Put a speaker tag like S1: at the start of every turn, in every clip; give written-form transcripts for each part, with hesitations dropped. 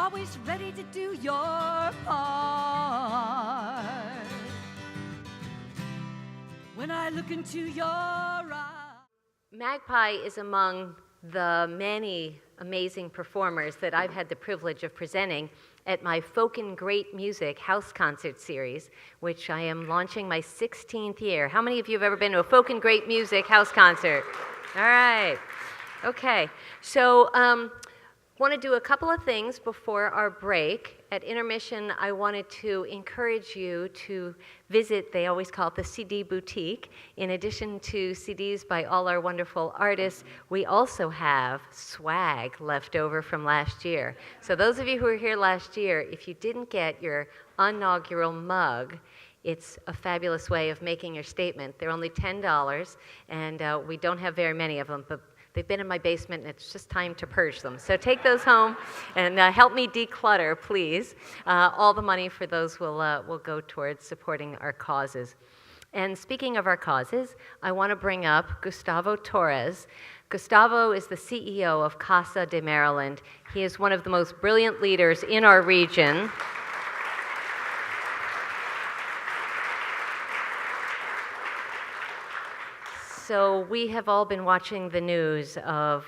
S1: always ready to do your part. When I look into your eyes.
S2: Magpie is among the many amazing performers that I've had the privilege of presenting at my Folk and Great Music House Concert Series, which I am launching my 16th year. How many of you have ever been to a Folk and Great Music House Concert? All right. Okay. So want to do a couple of things before our break. At intermission, I wanted to encourage you to visit, they always call it the CD Boutique. In addition to CDs by all our wonderful artists, we also have swag left over from last year. So those of you who were here last year, if you didn't get your UnNaugural mug, it's a fabulous way of making your statement. They're only $10, and we don't have very many of them, but they've been in my basement, and it's just time to purge them. So take those home and help me declutter, please. All the money for those will go towards supporting our causes. And speaking of our causes, I want to bring up Gustavo Torres. Gustavo is the CEO of Casa de Maryland. He is one of the most brilliant leaders in our region. So we have all been watching the news of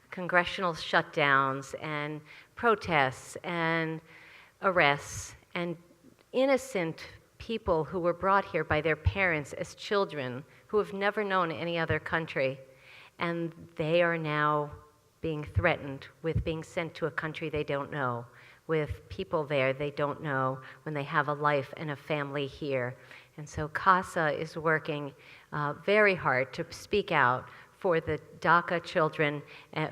S2: congressional shutdowns and protests and arrests and innocent people who were brought here by their parents as children who have never known any other country. And they are now being threatened with being sent to a country they don't know, with people there they don't know when they have a life and a family here. And so CASA is working very hard to speak out for the DACA children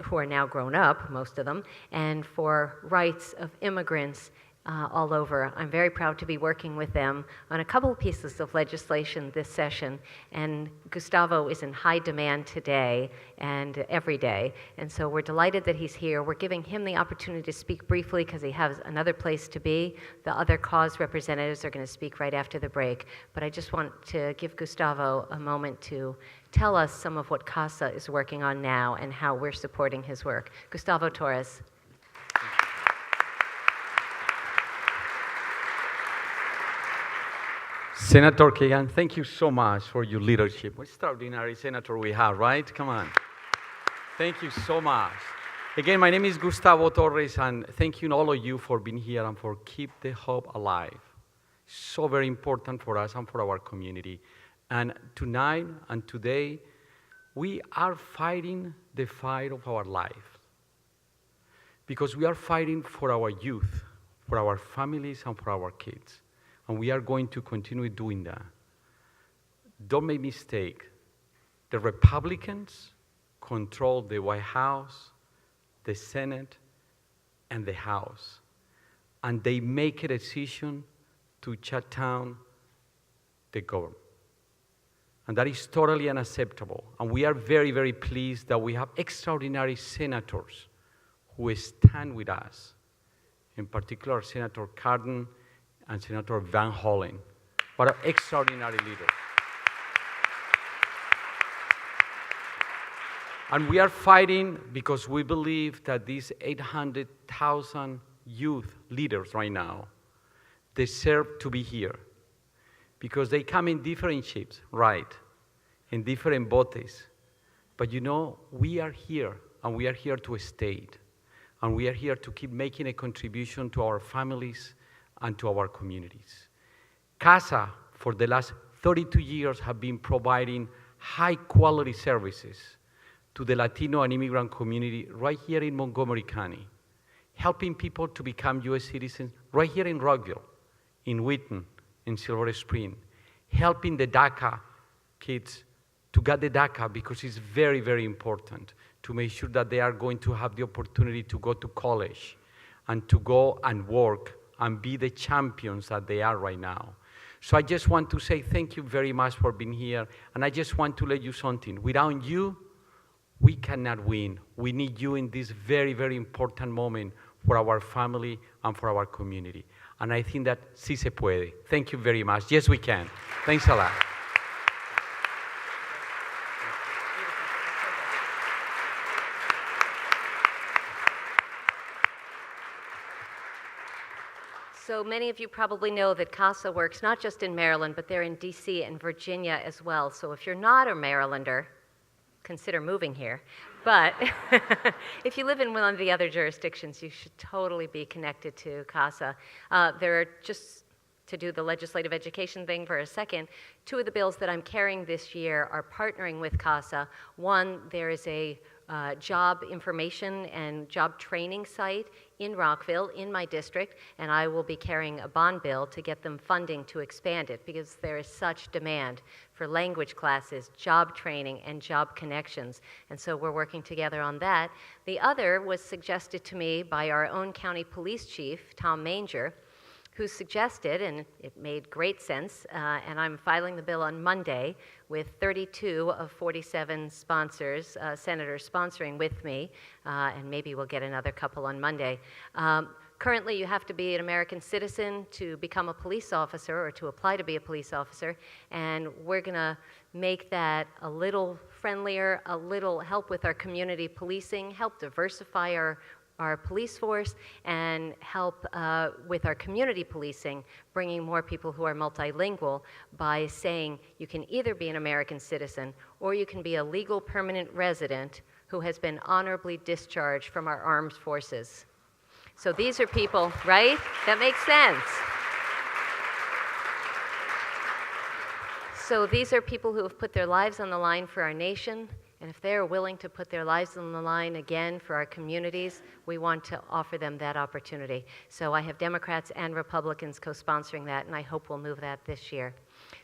S2: who are now grown up, most of them, and for rights of immigrants all over. I'm very proud to be working with them on a couple of pieces of legislation this session, and Gustavo is in high demand today and every day, and so we're delighted that he's here. We're giving him the opportunity to speak briefly because he has another place to be. The other cause representatives are going to speak right after the break, but I just want to give Gustavo a moment to tell us some of what CASA is working on now and how we're supporting his work. Gustavo Torres.
S3: Senator Kagan, thank you so much for your leadership. What extraordinary senator we have, right? Come on. Thank you so much. Again, my name is Gustavo Torres, and thank you all of you for being here and for keep the hope alive. So very important for us and for our community. And tonight and today, we are fighting the fight of our life. Because we are fighting for our youth, for our families, and for our kids. And we are going to continue doing that. Don't make a mistake. The Republicans control the White House, the Senate, and the House. And they make a decision to shut down the government. And that is totally unacceptable. And we are very, very pleased that we have extraordinary senators who stand with us. In particular, Senator Cardin and Senator Van Hollen. What an extraordinary leader. And we are fighting because we believe that these 800,000 youth leaders right now deserve to be here. Because they come in different shapes, right, in different botes. But you know, we are here, and we are here to stay. And we are here to keep making a contribution to our families and to our communities. CASA, for the last 32 years, have been providing high-quality services to the Latino and immigrant community right here in Montgomery County, helping people to become U.S. citizens right here in Rockville, in Wheaton, in Silver Spring, helping the DACA kids to get the DACA because it's very, very important to make sure that they are going to have the opportunity to go to college and to go and work and be the champions that they are right now. So I just want to say thank you very much for being here, and I just want to let you something. Without you, we cannot win. We need you in this very, very important moment for our family and for our community. And I think that sí se puede. Thank you very much. Yes, we can. Thanks a lot.
S2: So many of you probably know that CASA works not just in Maryland, but they're in DC and Virginia as well. So if you're not a Marylander, consider moving here. But if you live in one of the other jurisdictions, you should totally be connected to CASA. There are, just to do the legislative education thing for a second, 2 of the bills that I'm carrying this year are partnering with CASA. One, there is a job information and job training site in Rockville, in my district, and I will be carrying a bond bill to get them funding to expand it because there is such demand for language classes, job training, and job connections. And so we're working together on that. The other was suggested to me by our own county police chief, Tom Manger, who suggested, and it made great sense, and I'm filing the bill on Monday with 32 of 47 sponsors, senators sponsoring with me, and maybe we'll get another couple on Monday. Currently, you have to be an American citizen to become a police officer or to apply to be a police officer, and we're going to make that a little friendlier, a little help with our community policing, help diversify our police force, and help with our community policing, bringing more people who are multilingual by saying you can either be an American citizen or you can be a legal permanent resident who has been honorably discharged from our armed forces. So these are people, right? That makes sense. So these are people who have put their lives on the line for our nation. And if they're willing to put their lives on the line again for our communities, we want to offer them that opportunity. So I have Democrats and Republicans co-sponsoring that, and I hope we'll move that this year.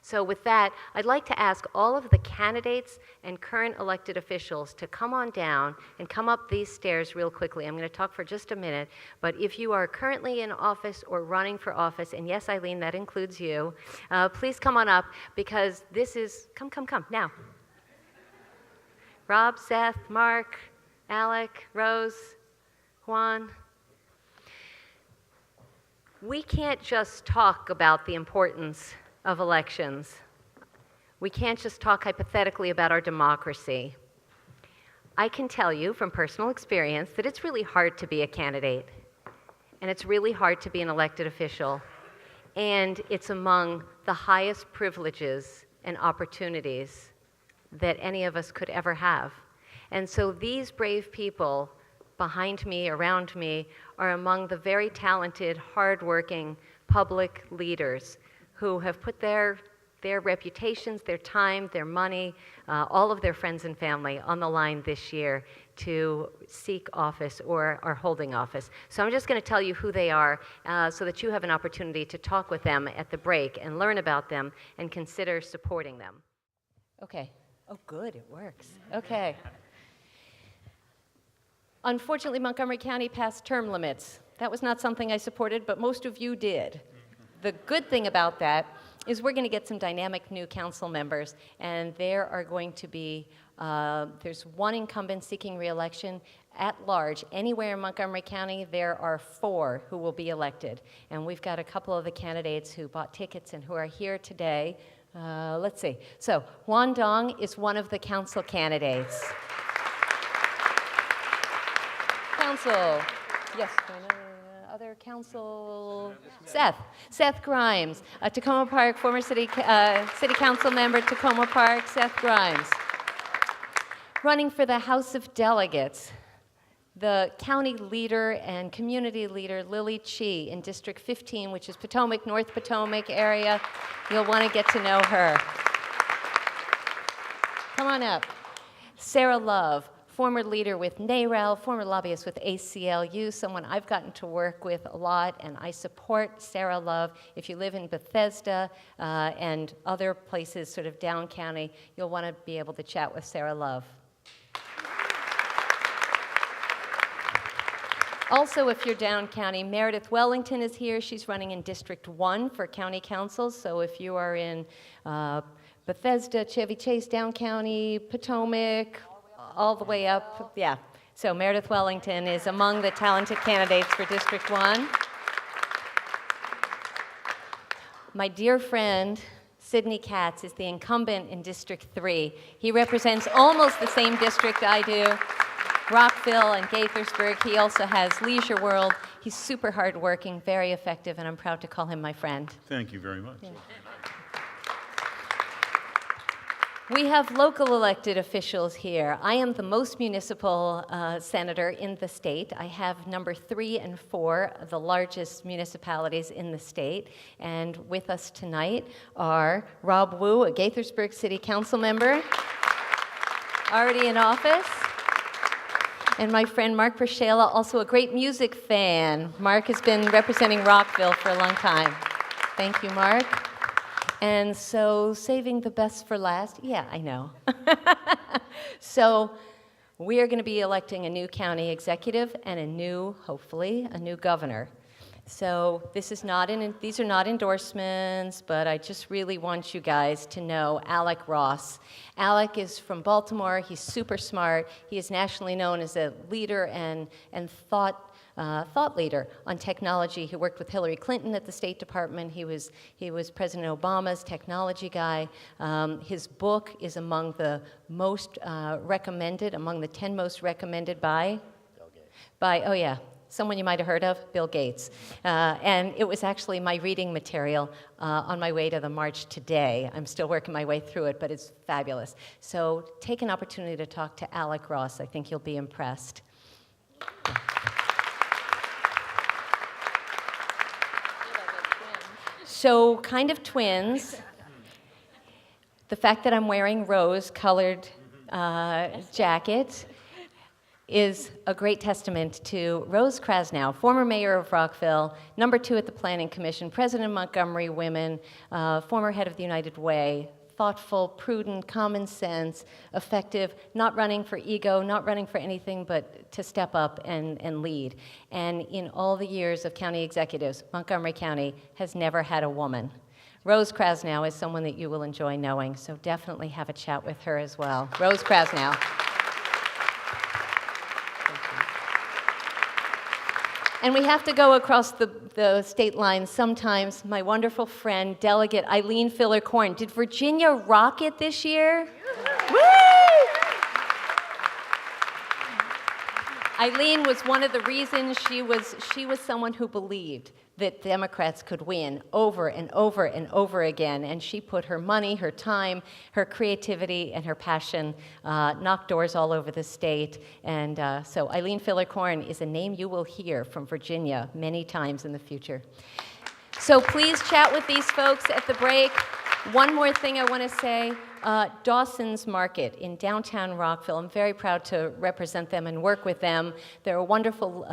S2: So with that, I'd like to ask all of the candidates and current elected officials to come on down and come up these stairs real quickly. I'm going to talk for just a minute, but if you are currently in office or running for office, and yes, Eileen, that includes you, please come on up because this is, come, now. Rob, Seth, Mark, Alec, Rose, Juan. We can't just talk about the importance of elections. We can't just talk hypothetically about our democracy. I can tell you from personal experience that it's really hard to be a candidate, and it's really hard to be an elected official, and it's among the highest privileges and opportunities that any of us could ever have. And so these brave people behind me, around me, are among the very talented, hardworking public leaders who have put their reputations, their time, their money, all of their friends and family on the line this year to seek office or are holding office. So I'm just going to tell you who they are so that you have an opportunity to talk with them at the break and learn about them and consider supporting them. Okay. Oh, good, it works. Okay. Unfortunately, Montgomery County passed term limits. That was not something I supported, but most of you did. The good thing about that is we're going to get some dynamic new council members, and there are going to be, there's one incumbent seeking re-election at large. Anywhere in Montgomery County, there are 4 who will be elected. And we've got a couple of the candidates who bought tickets and who are here today. Let's see. So Juan Dong is one of the council candidates. Council. Yes. Other council. Seth Grimes, Tacoma Park, former city council member, Tacoma Park. Seth Grimes. Running for the House of Delegates, the county leader and community leader, Lily Chi, in District 15, which is Potomac, North Potomac area. You'll want to get to know her. Come on up. Sarah Love, former leader with NARAL, former lobbyist with ACLU, someone I've gotten to work with a lot, and I support Sarah Love. If you live in Bethesda and other places sort of down county, you'll want to be able to chat with Sarah Love. Also, if you're down county, Meredith Wellington is here. She's running in District 1 for county council. So if you are in Bethesda, Chevy Chase, down county, Potomac, all the way up, yeah. So Meredith Wellington is among the talented candidates for District 1. My dear friend, Sidney Katz, is the incumbent in District 3. He represents almost the same district I do. Rockville and Gaithersburg. He also has Leisure World. He's super hardworking, very effective, and I'm proud to call him my friend.
S4: Thank you very much.
S2: Yeah. We have local elected officials here. I am the most municipal senator in the state. I have number 3 and 4, the largest municipalities in the state. And with us tonight are Rob Wu, a Gaithersburg City Council member, already in office, and my friend Mark Prashela, also a great music fan. Mark has been representing Rockville for a long time. Thank you, Mark. And so, saving the best for last, yeah, I know. So, we are going to be electing a new county executive and hopefully, a new governor. So, these are not endorsements, but I just really want you guys to know Alec Ross. Alec is from Baltimore. He's super smart. He is nationally known as a leader and thought leader on technology. He worked with Hillary Clinton at the State Department. He was President Obama's technology guy. His book is among the most recommended, among the 10 most recommended by someone you might have heard of, Bill Gates. And it was actually my reading material on my way to the march today. I'm still working my way through it, but it's fabulous. So take an opportunity to talk to Alec Ross. I think you'll be impressed. So, kind of twins. The fact that I'm wearing rose-colored jacket is a great testament to Rose Krasnow, former mayor of Rockville, number 2 at the Planning Commission, president of Montgomery Women, former head of the United Way, thoughtful, prudent, common sense, effective, not running for ego, not running for anything but to step up and lead. And in all the years of county executives, Montgomery County has never had a woman. Rose Krasnow is someone that you will enjoy knowing, so definitely have a chat with her as well. Rose Krasnow. And we have to go across the state lines sometimes. My wonderful friend, Delegate Eileen Filler-Corn. Did Virginia rock it this year? Woo! Eileen was one of the reasons she was someone who believed that Democrats could win over and over and over again, and she put her money, her time, her creativity, and her passion, knocked doors all over the state, and so Eileen Filler-Corn is a name you will hear from Virginia many times in the future. So please chat with these folks at the break. One more thing I want to say, Dawson's Market in downtown Rockville. I'm very proud to represent them and work with them. They're a wonderful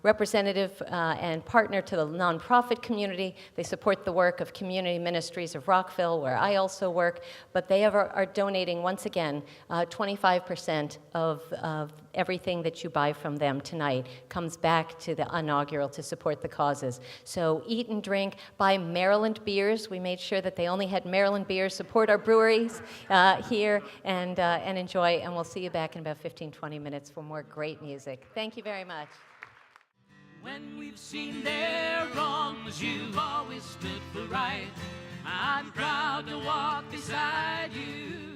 S2: representative and partner to the nonprofit community. They support the work of Community Ministries of Rockville, where I also work, but they are donating, once again, 25% of everything that you buy from them tonight comes back to the UnNaugural to support the causes. So eat and drink, buy Maryland beers. We made sure that they only had Maryland beers. Support our breweries here and enjoy. And we'll see you back in about 15-20 minutes for more great music. Thank you very much.
S1: When we've seen their wrongs, you've always stood for right. I'm proud to walk beside you.